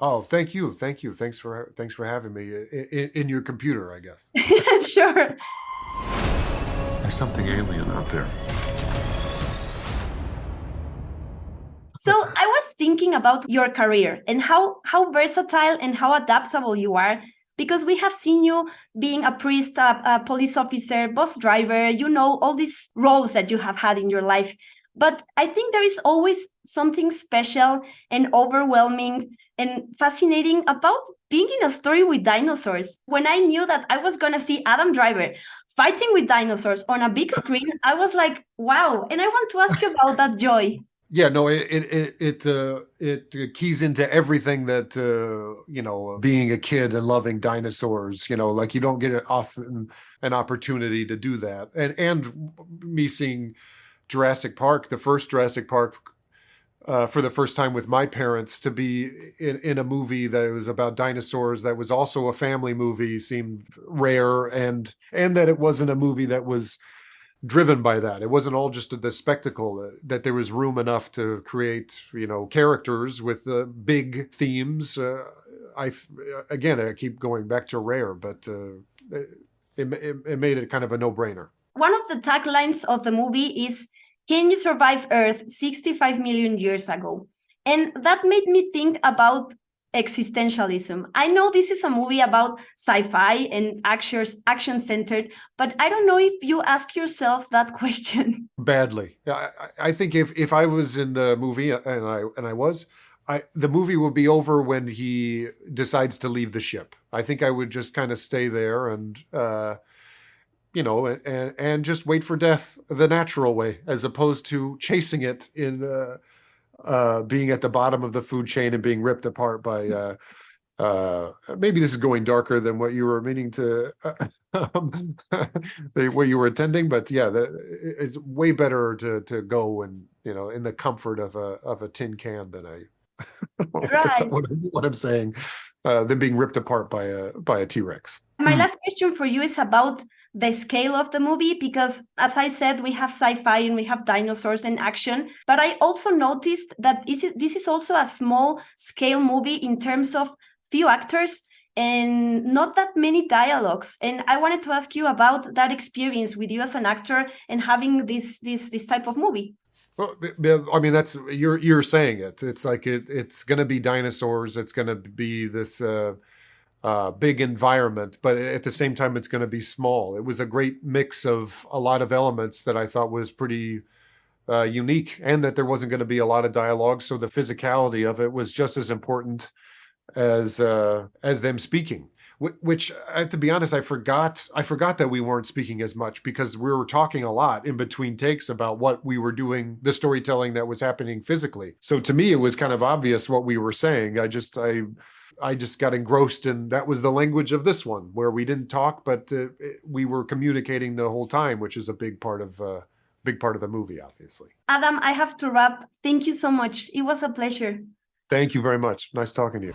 Oh, thank you, thank you. Thanks for having me in your computer, I guess. Sure. There's something alien out there. So I was thinking about your career and how versatile and how adaptable you are, because we have seen you being a priest, a police officer, bus driver, all these roles that you have had in your life. But I think there is always something special and overwhelming and fascinating about being in a story with dinosaurs. When I knew that I was going to see Adam Driver fighting with dinosaurs on a big screen, I was like, wow. And I want to ask you about that joy. Yeah, no, it keys into everything that being a kid and loving dinosaurs. Like you don't get often an opportunity to do that, and me seeing Jurassic Park, the first Jurassic Park, for the first time with my parents, to be in a movie that was about dinosaurs that was also a family movie seemed rare, and that it wasn't a movie that was driven by that. It wasn't all just the spectacle, that there was room enough to create, characters with big themes. I keep going back to rare, but it made it kind of a no-brainer. One of the taglines of the movie is, "Can you survive Earth 65 million years ago?" And that made me think about existentialism. I know this is a movie about sci-fi and action-centered, but I don't know if you ask yourself that question. Badly. I think if I was in the movie, and I was, the movie would be over when he decides to leave the ship. I think I would just kind of stay there and and just wait for death the natural way, as opposed to chasing it in being at the bottom of the food chain and being ripped apart by maybe this is going darker than what you were meaning to what you were intending, but yeah, it's way better to go and in the comfort of a tin can than that's Right. not what I'm saying, than being ripped apart by a T-Rex. My last question for you is about the scale of the movie, because as I said, we have sci-fi and we have dinosaurs and action, but I also noticed that this is also a small scale movie in terms of few actors and not that many dialogues. And I wanted to ask you about that experience with you as an actor and having this type of movie. Well, I mean, that's you're saying it. It's like it's going to be dinosaurs. It's going to be this big environment, but at the same time, it's going to be small. It was a great mix of a lot of elements that I thought was pretty unique, and that there wasn't going to be a lot of dialogue. So the physicality of it was just as important as them speaking. Which, to be honest, I forgot that we weren't speaking as much, because we were talking a lot in between takes about what we were doing, the storytelling that was happening physically. So to me, it was kind of obvious what we were saying. I just got engrossed in that was the language of this one, where we didn't talk, but we were communicating the whole time, which is a big part of the movie, obviously. Adam, I have to wrap. Thank you so much. It was a pleasure. Thank you very much. Nice talking to you.